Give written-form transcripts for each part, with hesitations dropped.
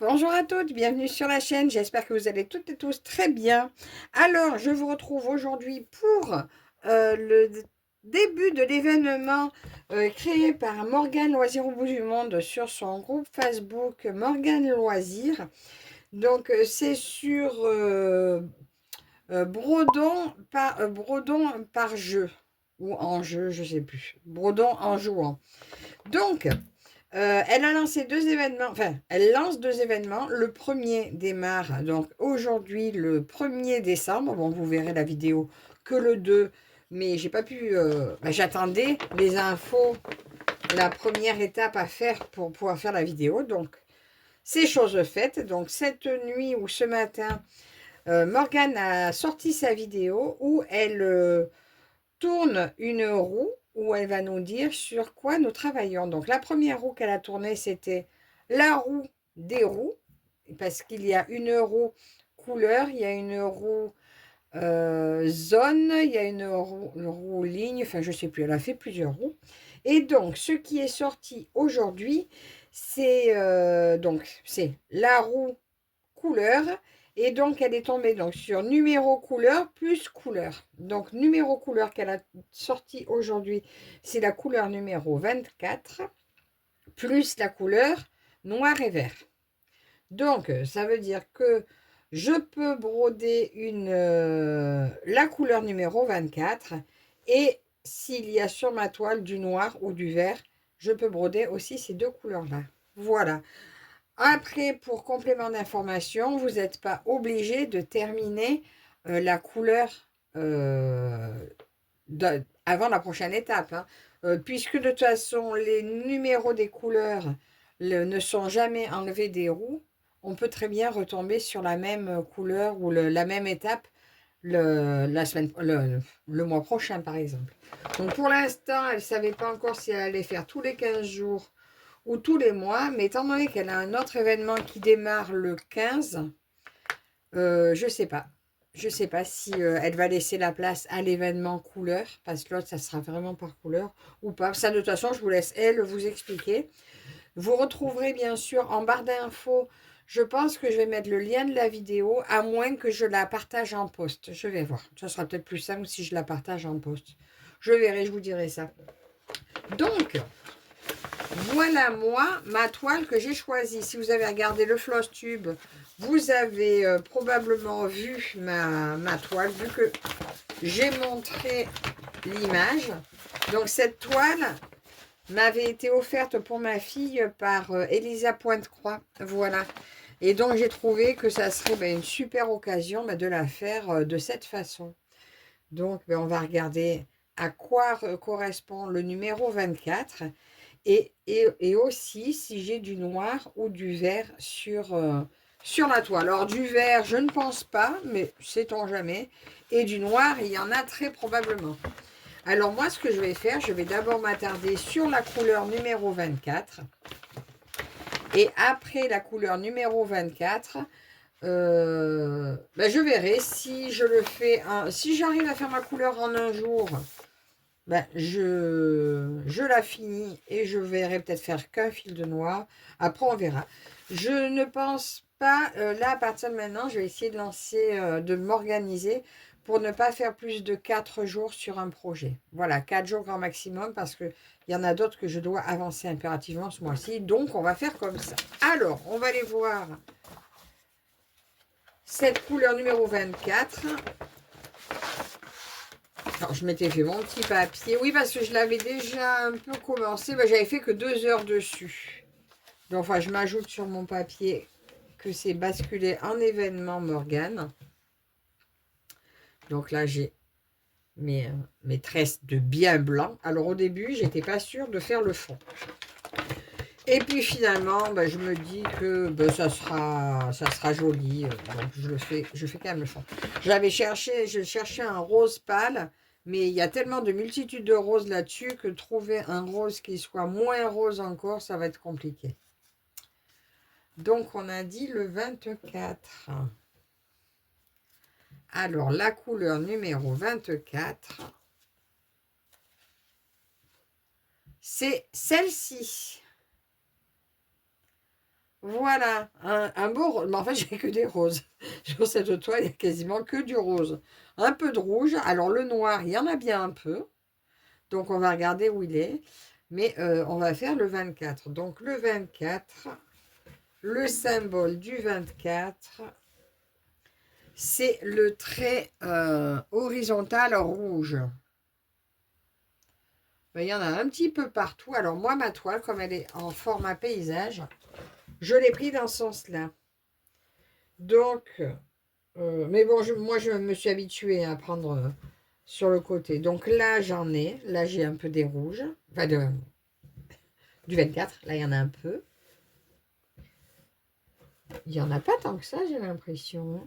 Bonjour à toutes, bienvenue sur la chaîne, j'espère que vous allez toutes et tous très bien. Alors, je vous retrouve aujourd'hui pour le début de l'événement créé par Morgane Loisirs au bout du monde sur son groupe Facebook Morgane Loisirs. Donc, c'est sur Brodon par jeu, ou en jeu, je sais plus. Brodon en jouant. Donc, elle a lancé deux événements, enfin, elle lance deux événements. Le premier démarre donc aujourd'hui le 1er décembre. Bon, vous verrez la vidéo que le 2, mais j'ai pas pu. J'attendais les infos, la première étape à faire pour pouvoir faire la vidéo. Donc, c'est chose faite. Donc, cette nuit ou ce matin, Morgane a sorti sa vidéo où elle tourne une roue où elle va nous dire sur quoi nous travaillons. Donc la première roue qu'elle a tournée, c'était la roue des roues, parce qu'il y a une roue couleur, il y a une roue zone, il y a une roue ligne, enfin je ne sais plus, elle a fait plusieurs roues. Et donc ce qui est sorti aujourd'hui, c'est c'est la roue couleur. Et donc, elle est tombée donc, sur numéro couleur plus couleur. Donc, numéro couleur qu'elle a sorti aujourd'hui, c'est la couleur numéro 24, plus la couleur noir et vert. Donc, ça veut dire que je peux broder la couleur numéro 24. Et s'il y a sur ma toile du noir ou du vert, je peux broder aussi ces deux couleurs-là. Voilà. Après, pour complément d'information, vous n'êtes pas obligé de terminer la couleur euh, avant la prochaine étape, hein. Puisque de toute façon, les numéros des couleurs ne sont jamais enlevés des roues, on peut très bien retomber sur la même couleur ou la même étape le mois prochain, par exemple. Donc pour l'instant, elle ne savait pas encore si elle allait faire tous les 15 jours ou tous les mois, mais étant donné qu'elle a un autre événement qui démarre le 15, je sais pas. Je sais pas si elle va laisser la place à l'événement couleur, parce que l'autre, ça sera vraiment par couleur ou pas. Ça, de toute façon, je vous laisse elle vous expliquer. Vous retrouverez bien sûr en barre d'infos, je pense que je vais mettre le lien de la vidéo, à moins que je la partage en post. Je vais voir. Ça sera peut-être plus simple si je la partage en post. Je verrai, je vous dirai ça. Donc, voilà moi, ma toile que j'ai choisie. Si vous avez regardé le floss tube, vous avez probablement vu ma toile, vu que j'ai montré l'image. Donc cette toile m'avait été offerte pour ma fille par Elisa Pointe-Croix. Voilà. Et donc j'ai trouvé que ça serait une super occasion de la faire de cette façon. Donc on va regarder à quoi correspond le numéro 24. Et aussi si j'ai du noir ou du vert sur la toile. Alors du vert, je ne pense pas, mais sait-on jamais. Et du noir, il y en a très probablement. Alors moi, ce que je vais faire, je vais d'abord m'attarder sur la couleur numéro 24. Et après la couleur numéro 24, je verrai si je le fais. Si j'arrive à faire ma couleur en un jour, je la finis et je verrai peut-être faire qu'un fil de noir. Après, on verra. Je ne pense pas, là, à partir de maintenant, je vais essayer de de m'organiser pour ne pas faire plus de 4 jours sur un projet. Voilà, 4 jours grand maximum parce qu'il y en a d'autres que je dois avancer impérativement ce mois-ci. Donc, on va faire comme ça. Alors, on va aller voir cette couleur numéro 24. Alors, je m'étais fait mon petit papier. Oui, parce que je l'avais déjà un peu commencé. J'avais fait que 2 heures dessus. Donc, enfin, je m'ajoute sur mon papier que c'est basculé en événement Morgane. Donc là, j'ai mes tresses de bien blanc. Alors, au début, j'étais pas sûre de faire le fond. Et puis, finalement, je me dis que ça sera joli. Donc, je fais quand même le fond. Je cherchais un rose pâle. Mais il y a tellement de multitudes de roses là-dessus que trouver un rose qui soit moins rose encore, ça va être compliqué. Donc, on a dit le 24. Alors, la couleur numéro 24, c'est celle-ci. Voilà, un beau rose. Mais en fait, j'ai que des roses. Sur cette toile, il n'y a quasiment que du rose. Un peu de rouge. Alors, le noir, il y en a bien un peu. Donc, on va regarder où il est. Mais on va faire le 24. Donc, le 24, le symbole du 24, c'est le trait horizontal rouge. Ben, il y en a un petit peu partout. Alors, moi, ma toile, comme elle est en format paysage, je l'ai pris dans ce sens-là. Donc, mais bon, moi, je me suis habituée à prendre sur le côté. Donc là, j'en ai. Là, j'ai un peu des rouges. Enfin, du 24. Là, il y en a un peu. Il n'y en a pas tant que ça, j'ai l'impression.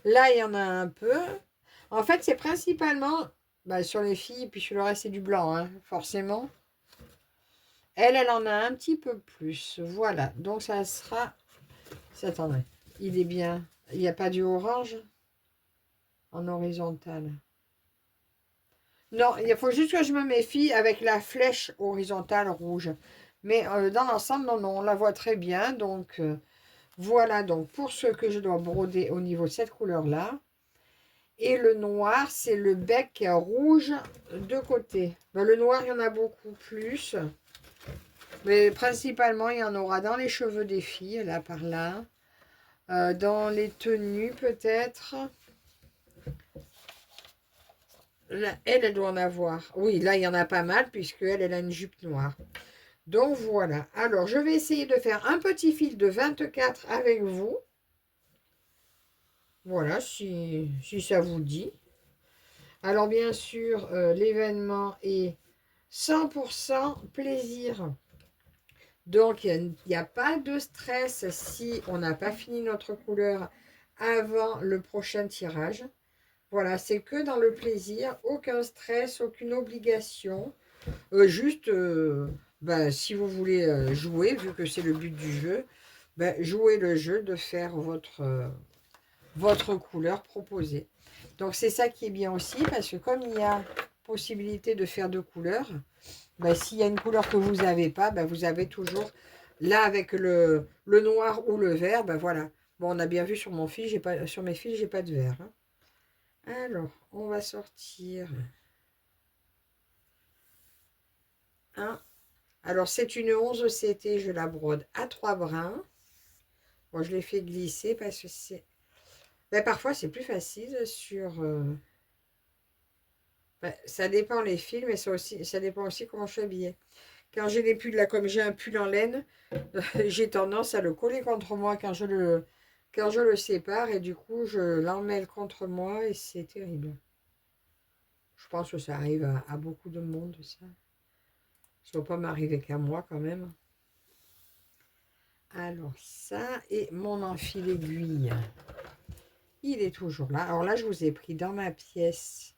Là, il y en a un peu. En fait, c'est principalement bah, sur les filles, puis sur le reste, c'est du blanc, hein, forcément. Elle en a un petit peu plus. Voilà. Donc, ça sera... Attendez. Il est bien. Il n'y a pas du orange en horizontal. Non, il faut juste que je me méfie avec la flèche horizontale rouge. Mais dans l'ensemble, non, non, on la voit très bien. Donc, voilà donc pour ce que je dois broder au niveau de cette couleur-là. Et le noir, c'est le bec rouge de côté. Ben, le noir, il y en a beaucoup plus. Mais principalement, il y en aura dans les cheveux des filles, là, par là. Dans les tenues, peut-être. Là, elle doit en avoir. Oui, là, il y en a pas mal, puisqu'elle a une jupe noire. Donc, voilà. Alors, je vais essayer de faire un petit fil de 24 avec vous. Voilà, si ça vous dit. Alors, bien sûr, l'événement est 100% plaisir. Donc, il n'y a pas de stress si on n'a pas fini notre couleur avant le prochain tirage. Voilà, c'est que dans le plaisir, aucun stress, aucune obligation. Juste, ben, si vous voulez jouer, vu que c'est le but du jeu, ben, jouez le jeu de faire votre couleur proposée. Donc, c'est ça qui est bien aussi, parce que comme il y a possibilité de faire deux couleurs, ben, s'il y a une couleur que vous n'avez pas, ben, vous avez toujours, là, avec le noir ou le vert, ben voilà. Bon, on a bien vu sur mon fil, sur mes fils, j'ai pas de vert. Hein. Alors, on va sortir un. Alors, c'est une 11 CT, je la brode à 3 brins. Bon, je l'ai fait glisser parce que c'est... Ben, parfois, c'est plus facile sur... Ben, ça dépend les fils, mais ça dépend aussi comment je suis habillée. Quand j'ai les pulls, là, comme j'ai un pull en laine, j'ai tendance à le coller contre moi quand je le sépare. Et du coup, je l'emmêle contre moi et c'est terrible. Je pense que ça arrive à beaucoup de monde, ça. Ça ne va pas m'arriver qu'à moi, quand même. Alors, ça et mon enfil aiguille. Il est toujours là. Alors là, je vous ai pris dans ma pièce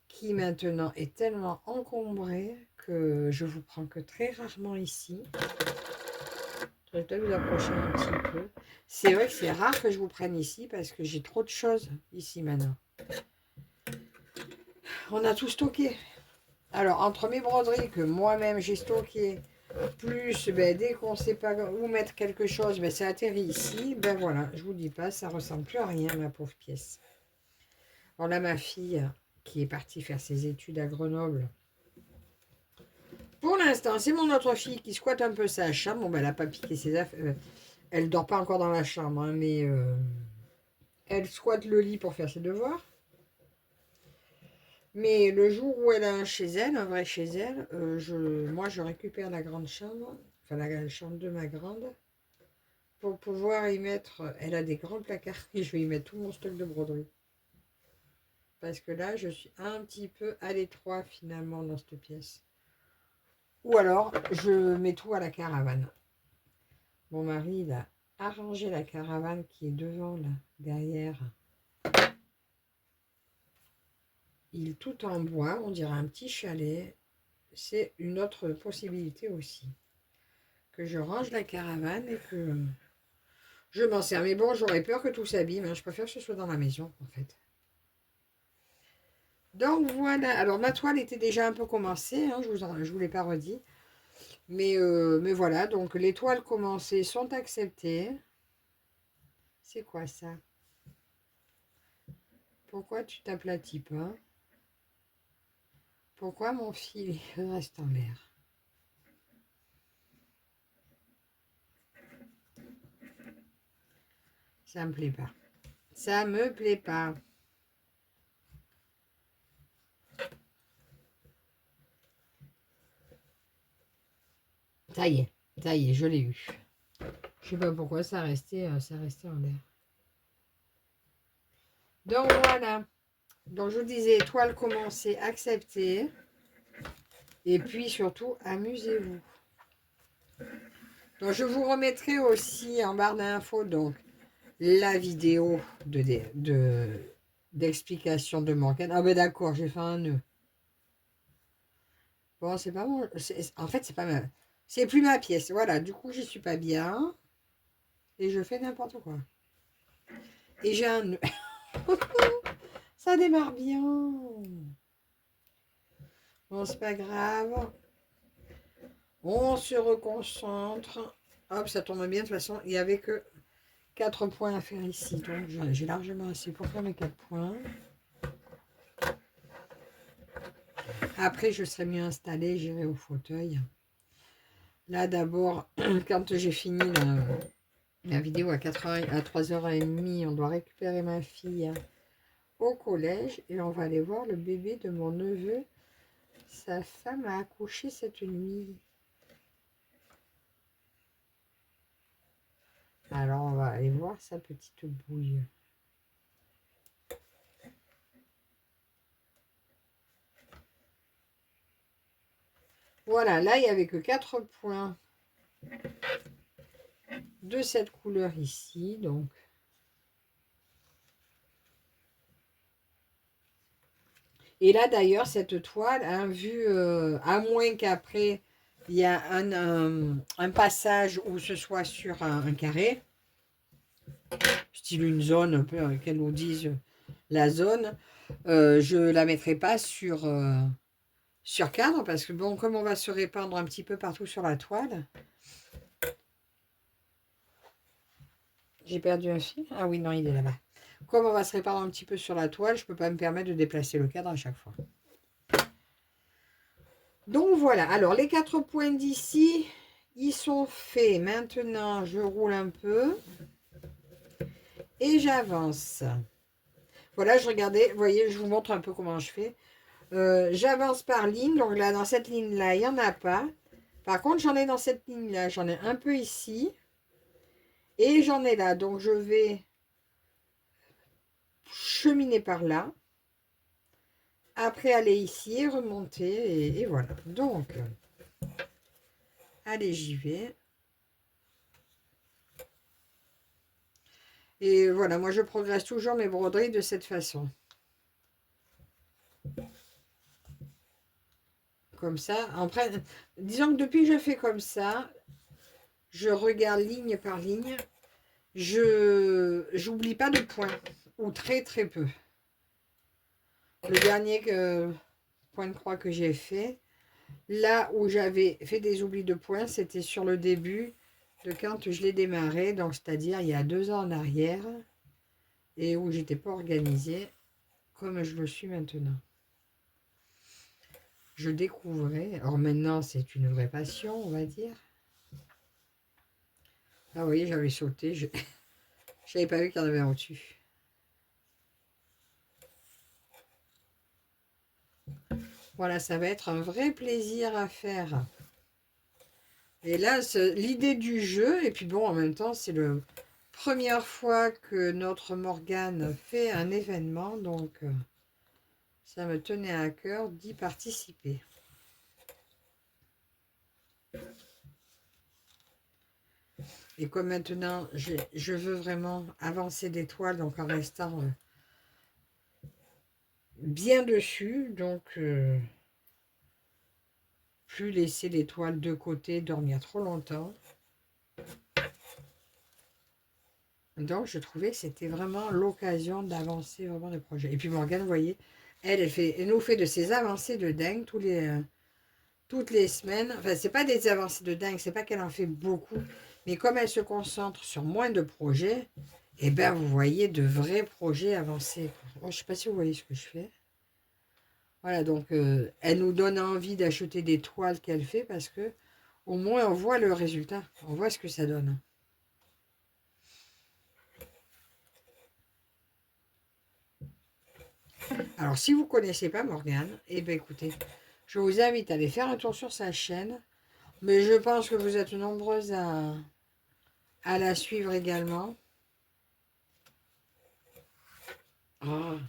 qui maintenant est tellement encombrée que je vous prends que très rarement ici. Je vais peut-être vous approcher un petit peu. C'est vrai que c'est rare que je vous prenne ici parce que j'ai trop de choses ici maintenant. On a tout stocké. Alors, entre mes broderies que moi-même j'ai stocké, plus ben, dès qu'on ne sait pas où mettre quelque chose, ben, ça atterrit ici. Ben voilà, je vous dis pas, ça ressemble plus à rien, ma pauvre pièce. Alors là, ma fille qui est partie faire ses études à Grenoble. Pour l'instant, c'est mon autre fille qui squatte un peu sa chambre. Bon, ben, elle n'a pas piqué ses affaires. Elle dort pas encore dans la chambre, hein, mais elle squatte le lit pour faire ses devoirs. Mais le jour où elle a un chez elle, un vrai chez elle, moi je récupère la grande chambre, enfin la chambre de ma grande, pour pouvoir y mettre. Elle a des grands placards et je vais y mettre tout mon stock de broderie. Parce que là, je suis un petit peu à l'étroit finalement dans cette pièce. Ou alors, je mets tout à la caravane. Mon mari, il a arrangé la caravane qui est devant, là, derrière. Il est tout en bois, on dirait un petit chalet. C'est une autre possibilité aussi. Que je range la caravane et que je m'en sers. Mais bon, j'aurais peur que tout s'abîme. Hein. Je préfère que ce soit dans la maison, en fait. Donc voilà. Alors, ma toile était déjà un peu commencée. Hein, je vous l'ai pas redit. Mais voilà, donc les toiles commencées sont acceptées. C'est quoi ça? Pourquoi tu t'aplatis pas? Pourquoi mon fil reste en l'air? Ça me plaît pas. Ça me plaît pas. Ça y est, je l'ai eu. Je sais pas pourquoi ça restait en l'air. Donc voilà. Donc je vous disais, étoile commencée, acceptée. Et puis surtout, amusez-vous. Donc je vous remettrai aussi en barre d'infos donc la vidéo d'explication de Morgane. Ah ben d'accord, j'ai fait un nœud. Bon, c'est pas bon. En fait, c'est pas mal. C'est plus ma pièce. Voilà, du coup, j'y suis pas bien. Et je fais n'importe quoi. Et j'ai un nœud. Ça démarre bien. Bon, c'est pas grave. On se reconcentre. Hop, ça tombe bien. De toute façon, il n'y avait que 4 points à faire ici. Donc, j'ai largement assez pour faire mes 4 points. Après, je serai mieux installée. J'irai au fauteuil. Là, d'abord, quand j'ai fini la vidéo à 3h30, on doit récupérer ma fille au collège. Et on va aller voir le bébé de mon neveu. Sa femme a accouché cette nuit. Alors, on va aller voir sa petite bouille. Voilà, là, il n'y avait que 4 points de cette couleur ici. Donc, et là, d'ailleurs, cette toile, hein, vu, à moins qu'après, il y a un passage où ce soit sur un carré, style une zone, un peu, qu'elle nous dise la zone, je ne la mettrai pas sur cadre, parce que bon, comme on va se répandre un petit peu partout sur la toile. J'ai perdu un fil. Ah oui, non, il est là-bas. Comme on va se répandre un petit peu sur la toile, je ne peux pas me permettre de déplacer le cadre à chaque fois. Donc voilà, alors les 4 points d'ici, ils sont faits. Maintenant, je roule un peu et j'avance. Voilà, je regardais, vous voyez, je vous montre un peu comment je fais. J'avance par ligne, donc là, dans cette ligne-là, il n'y en a pas. Par contre, j'en ai dans cette ligne-là, j'en ai un peu ici. Et j'en ai là, donc je vais cheminer par là. Après, aller ici, remonter, et voilà. Donc, allez, j'y vais. Et voilà, moi, je progresse toujours mes broderies de cette façon. Comme ça. Après, disons que depuis que je fais comme ça, je regarde ligne par ligne. J'oublie pas de points. Ou très, très peu. Le dernier point de croix que j'ai fait, là où j'avais fait des oublis de points, c'était sur le début de quand je l'ai démarré, donc c'est-à-dire il y a 2 ans en arrière, et où j'étais pas organisée comme je le suis maintenant. Je découvrais, alors maintenant c'est une vraie passion, on va dire. Ah vous voyez, j'avais sauté, je n'avais pas vu qu'il y en avait en dessus. Voilà, ça va être un vrai plaisir à faire. Et là, l'idée du jeu, et puis bon, en même temps, c'est la première fois que notre Morgane fait un événement, donc ça me tenait à cœur d'y participer. Et comme maintenant, je veux vraiment avancer des toiles, donc en restant bien dessus, donc plus laisser les toiles de côté dormir trop longtemps. Donc je trouvais que c'était vraiment l'occasion d'avancer vraiment les projets. Et puis Morgane, vous voyez, elle nous fait de ses avancées de dingue tous toutes les semaines. Enfin, c'est pas des avancées de dingue, c'est pas qu'elle en fait beaucoup, mais comme elle se concentre sur moins de projets, et ben vous voyez de vrais projets avancés. Oh, je sais pas si vous voyez ce que je fais. Voilà, donc elle nous donne envie d'acheter des toiles qu'elle fait parce que au moins on voit le résultat, on voit ce que ça donne. Alors si vous ne connaissez pas Morgane, eh bien écoutez, je vous invite à aller faire un tour sur sa chaîne, mais je pense que vous êtes nombreuses à la suivre également. Ah.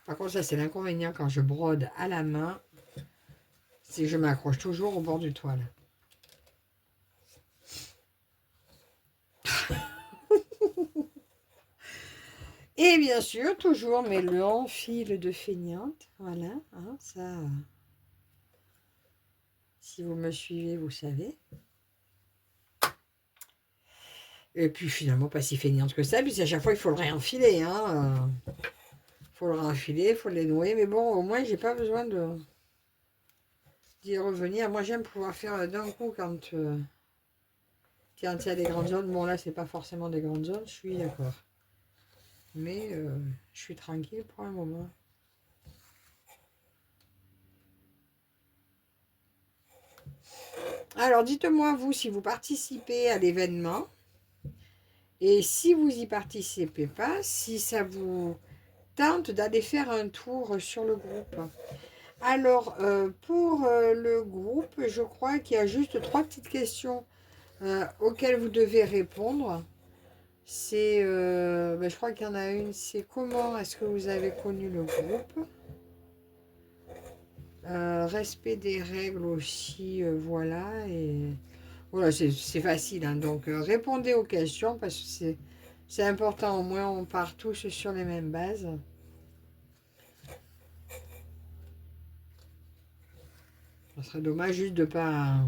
Par contre, ça c'est l'inconvénient quand je brode à la main, c'est que je m'accroche toujours au bord du toile. Et bien sûr, toujours mes longs fils de feignante. Voilà, hein, ça, si vous me suivez, vous savez. Et puis finalement, pas si feignante que ça, puisqu'à chaque fois, il faut le réenfiler. Hein. Faut le réenfiler, il faut les nouer. Mais bon, au moins, j'ai pas besoin d'y revenir. Moi, j'aime pouvoir faire d'un coup quand il y a des grandes zones. Bon, là, c'est pas forcément des grandes zones, je suis d'accord. Mais je suis tranquille pour un moment. Alors, dites-moi, vous, si vous participez à l'événement, et si vous n'y participez pas, si ça vous tente d'aller faire un tour sur le groupe. Alors, pour le groupe, je crois qu'il y a juste 3 petites questions auxquelles vous devez répondre. C'est, je crois qu'il y en a une, c'est comment est-ce que vous avez connu le groupe? Respect des règles aussi, voilà, et voilà, c'est facile, hein, donc répondez aux questions parce que c'est important, au moins on part tous sur les mêmes bases. Ce serait dommage juste de pas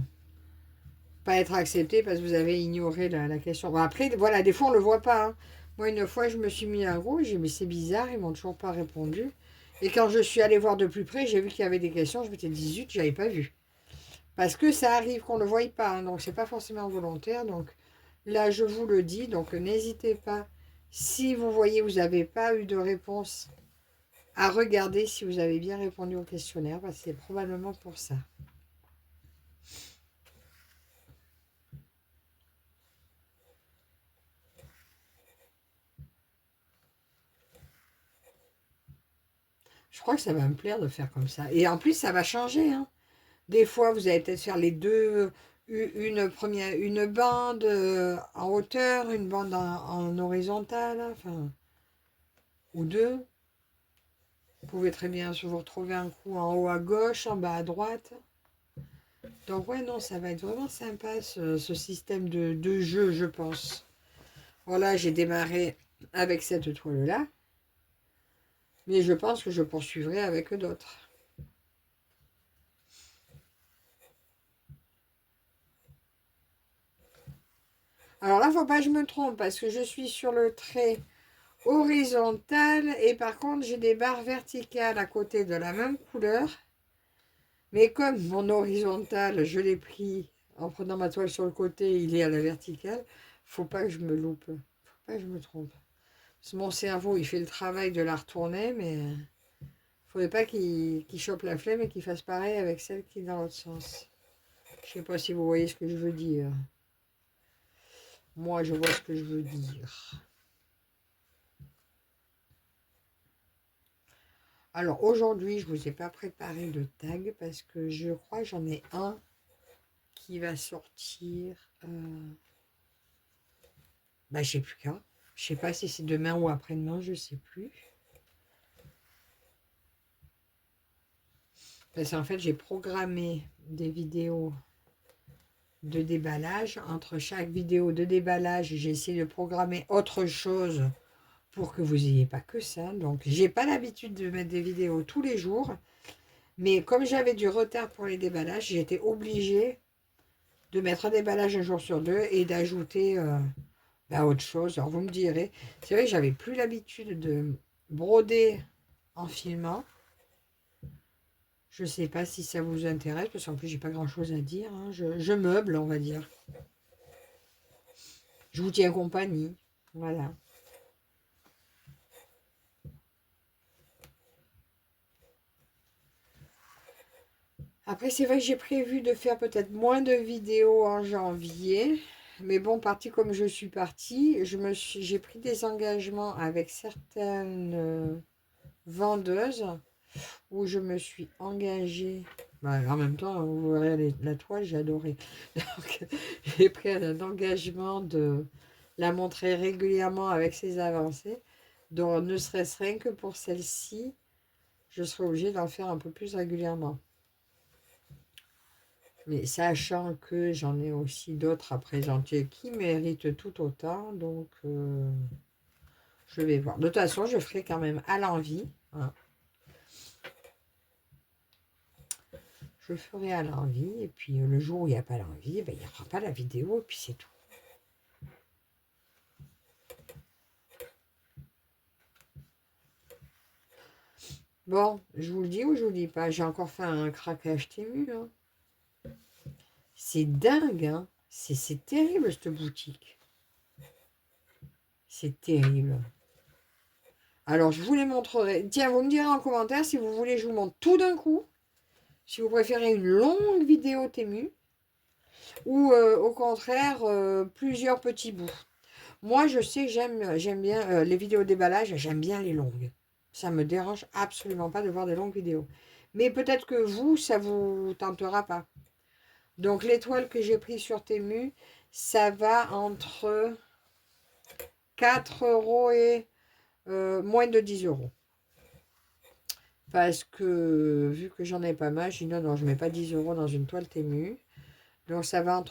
être accepté parce que vous avez ignoré la question. Bon, après, voilà, des fois on le voit pas. Hein. Moi, une fois, je me suis mis un groupe, j'ai dit mais c'est bizarre, ils m'ont toujours pas répondu. Et quand je suis allée voir de plus près, j'ai vu qu'il y avait des questions, je m'étais dit zut, j'avais pas vu. Parce que ça arrive qu'on ne le voie pas, hein, donc c'est pas forcément volontaire. Donc là, je vous le dis, donc n'hésitez pas. Si vous voyez vous n'avez pas eu de réponse, à regarder si vous avez bien répondu au questionnaire, parce que c'est probablement pour ça. Je crois que ça va me plaire de faire comme ça. Et en plus, ça va changer. Hein. Des fois, vous allez peut-être faire les deux, une bande en hauteur, une bande en horizontale, enfin, ou deux. Vous pouvez très bien vous retrouver un coup en haut à gauche, en bas à droite. Donc ouais, non, ça va être vraiment sympa ce système de jeu, je pense. Voilà, j'ai démarré avec cette toile-là, mais je pense que je poursuivrai avec d'autres. Alors là, faut pas que je me trompe parce que je suis sur le trait horizontal et par contre, j'ai des barres verticales à côté de la même couleur. Mais comme mon horizontal, je l'ai pris en prenant ma toile sur le côté, il est à la verticale, faut pas que je me loupe, faut pas que je me trompe. Parce que mon cerveau, il fait le travail de la retourner, mais faudrait pas qu'il chope la flemme et qu'il fasse pareil avec celle qui est dans l'autre sens. Je sais pas si vous voyez ce que je veux dire. Moi, je vois ce que je veux dire. Alors aujourd'hui, je ne vous ai pas préparé de tag parce que je crois que j'en ai un qui va sortir. Je ne sais plus quand. Je ne sais pas si c'est demain ou après-demain, je ne sais plus. Parce qu'en fait, j'ai programmé des vidéos de déballage. Entre chaque vidéo de déballage, j'ai essayé de programmer autre chose pour que vous n'ayez pas que ça. Donc, j'ai pas l'habitude de mettre des vidéos tous les jours. Mais comme j'avais du retard pour les déballages, j'étais obligée de mettre un déballage un jour sur deux et d'ajouter autre chose. Alors vous me direz, c'est vrai que j'avais plus l'habitude de broder en filmant. Je sais pas si ça vous intéresse, parce qu'en plus, j'ai pas grand-chose à dire. Hein. Je meuble, on va dire. Je vous tiens compagnie. Voilà. Après, c'est vrai que j'ai prévu de faire peut-être moins de vidéos en janvier. Mais bon, parti comme je suis partie, j'ai pris des engagements avec certaines vendeuses où je me suis engagée. Bah, en même temps, vous verrez la toile, j'ai adoré. Donc, j'ai pris un engagement de la montrer régulièrement avec ses avancées. Donc, ne serait-ce rien que pour celle-ci, je serai obligée d'en faire un peu plus régulièrement. Mais sachant que j'en ai aussi d'autres à présenter qui méritent tout autant, donc je vais voir. De toute façon, je ferai quand même à l'envie. Hein. Je ferai à l'envie, et puis le jour où il n'y a pas l'envie, ben, il n'y aura pas la vidéo, et puis c'est tout. Bon, je vous le dis ou je vous le dis pas, j'ai encore fait un craquage Temu. Hein. C'est dingue, hein. C'est terrible cette boutique. C'est terrible. Alors, je vous les montrerai. Tiens, vous me direz en commentaire si vous voulez que je vous montre tout d'un coup. Si vous préférez une longue vidéo Temu. Ou au contraire, plusieurs petits bouts. Moi, je sais que j'aime bien les vidéos déballage. J'aime bien les longues. Ça me dérange absolument pas de voir des longues vidéos. Mais peut-être que vous, ça vous tentera pas. Donc, l'étoile que j'ai prise sur Temu, ça va entre 4 euros et moins de 10 euros. Parce que, vu que j'en ai pas mal, je dis non, je ne mets pas 10 euros dans une toile Temu. Donc, ça va,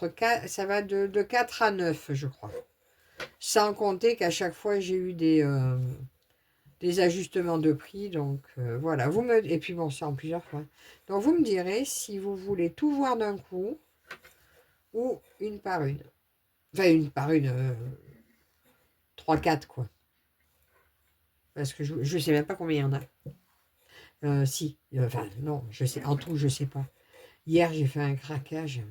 ça va de 4 à 9, je crois. Sans compter qu'à chaque fois, j'ai eu des ajustements de prix. Donc, voilà. Et puis, bon, c'est en plusieurs fois. Donc, vous me direz si vous voulez tout voir d'un coup ou une par une. Enfin, une par une, 3-4, quoi. Parce que je ne sais même pas combien il y en a. Si. Enfin, non, je sais. En tout, je ne sais pas. Hier, j'ai fait un craquage.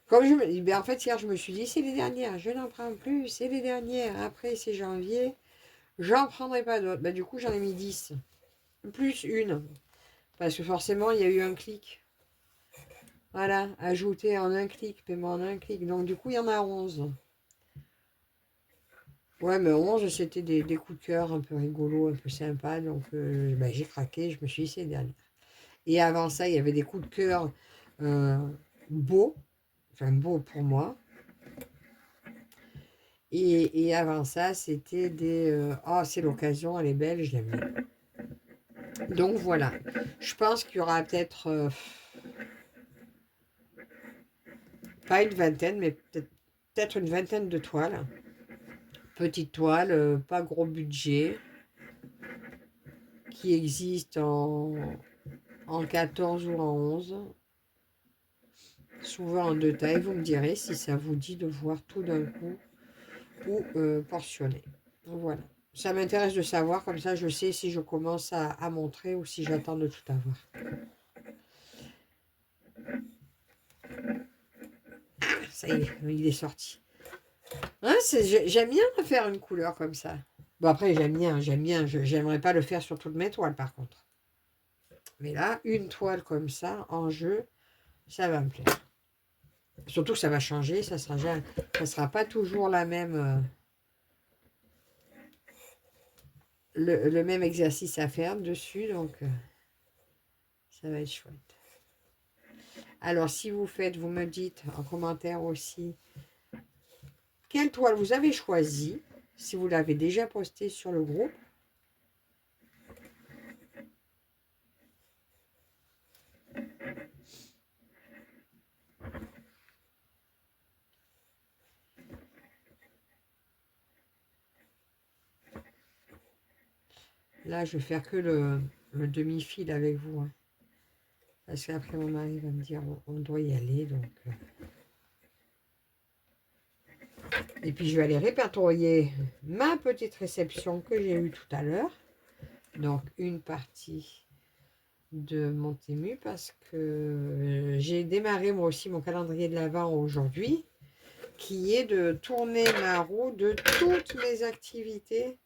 Comme en fait, hier, je me suis dit, c'est les dernières. Je n'en prends plus. C'est les dernières. Après, c'est janvier. J'en prendrai pas d'autres. Bah, du coup, j'en ai mis 10. Plus une. Parce que forcément, il y a eu un clic. Voilà, ajouter en un clic, paiement en un clic. Donc, du coup, il y en a 11. Ouais, mais 11, c'était des coups de cœur un peu rigolos, un peu sympas. Donc, bah, j'ai craqué, je me suis dit, c'est dernier. Et avant ça, il y avait des coups de cœur euh, beaux. Enfin, beaux pour moi. Et avant ça, c'était des... oh, c'est l'occasion, elle est belle, je l'aime bien. Donc, voilà. Je pense qu'il y aura peut-être... pas une vingtaine, mais peut-être une vingtaine de toiles. Petite toile, pas gros budget, qui existe en 14 ou en 11. Souvent en deux tailles, vous me direz si ça vous dit de voir tout d'un coup ou portionner. Voilà. Ça m'intéresse de savoir, comme ça je sais si je commence à montrer ou si j'attends de tout avoir. Ça y est, il est sorti. Hein, j'aime bien faire une couleur comme ça. Bon après j'aime bien, j'aimerais pas le faire sur toutes mes toiles par contre. Mais là, une toile comme ça, en jeu, ça va me plaire. Surtout que ça va changer, ça sera pas toujours la même, le même exercice à faire dessus, donc ça va être chouette. Alors, si vous faites, vous me dites en commentaire aussi quelle toile vous avez choisi, si vous l'avez déjà posté sur le groupe. Là, je vais faire que le demi-fil avec vous. Hein. Parce qu'après, mon mari va me dire on doit y aller. Donc, Et puis, je vais aller répertorier ma petite réception que j'ai eue tout à l'heure. Donc, une partie de mon Temu parce que j'ai démarré moi aussi mon calendrier de l'Avent aujourd'hui, qui est de tourner ma roue de toutes mes activités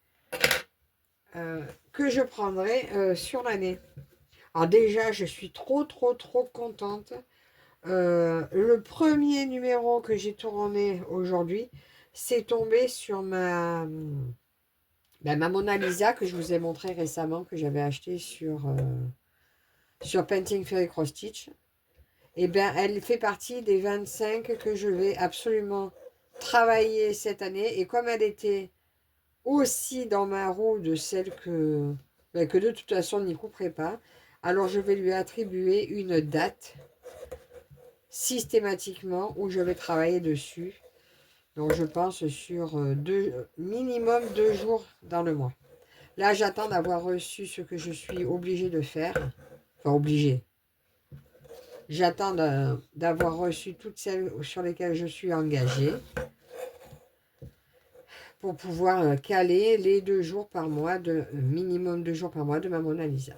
que je prendrai sur l'année. Alors déjà, je suis trop contente. Le premier numéro que j'ai tourné aujourd'hui, c'est tombé sur ma Mona Lisa que je vous ai montré récemment, que j'avais acheté sur Painting Fairy Cross Stitch. Et bien, elle fait partie des 25 que je vais absolument travailler cette année. Et comme elle était aussi dans ma roue de celle que de toute façon on n'y couperait pas, alors je vais lui attribuer une date systématiquement où je vais travailler dessus. Donc je pense sur minimum 2 jours dans le mois. Là, j'attends d'avoir reçu ce que je suis obligée de faire. Enfin, obligée. J'attends d'avoir reçu toutes celles sur lesquelles je suis engagée pour pouvoir caler les 2 jours par mois, minimum 2 jours par mois de ma Mona Lisa.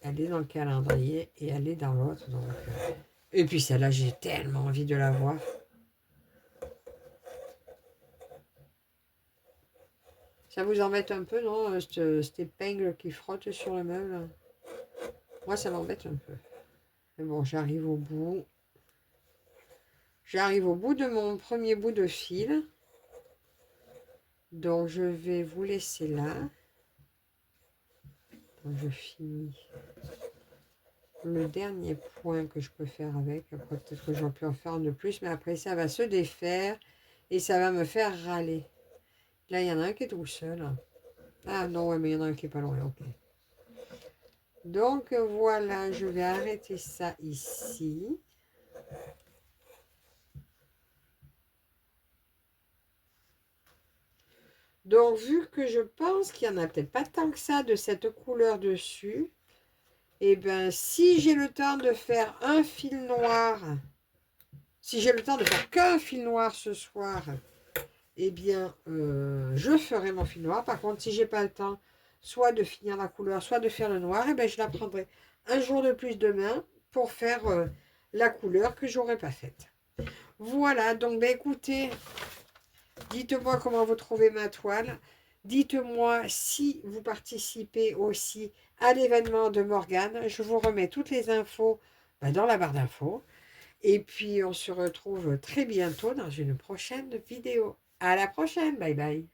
Elle est dans le calendrier et elle est dans l'autre. Et puis celle-là, j'ai tellement envie de la voir. Ça vous embête un peu, non, cette épingle qui frotte sur le meuble? Moi, ça m'embête un peu. Mais bon, j'arrive au bout. J'arrive au bout de mon premier bout de fil. Donc, je vais vous laisser là. Donc, je finis le dernier point que je peux faire avec. Après, peut-être que j'en peux en faire un de plus. Mais après, ça va se défaire. Et ça va me faire râler. Là, il y en a un qui est tout seul. Ah non, ouais, mais il y en a un qui est pas loin. Ok. Donc, voilà, je vais arrêter ça ici. Donc, vu que je pense qu'il n'y en a peut-être pas tant que ça de cette couleur dessus, et bien, si j'ai le temps de faire un fil noir, si j'ai le temps de faire qu'un fil noir ce soir, eh bien, je ferai mon fil noir. Par contre, si j'ai pas le temps, soit de finir la couleur, soit de faire le noir, eh bien, je la prendrai un jour de plus demain pour faire la couleur que j'aurais pas faite. Voilà, donc, ben, écoutez, dites-moi comment vous trouvez ma toile. Dites-moi si vous participez aussi à l'événement de Morgane. Je vous remets toutes les infos dans la barre d'infos. Et puis, on se retrouve très bientôt dans une prochaine vidéo. À la prochaine. Bye bye.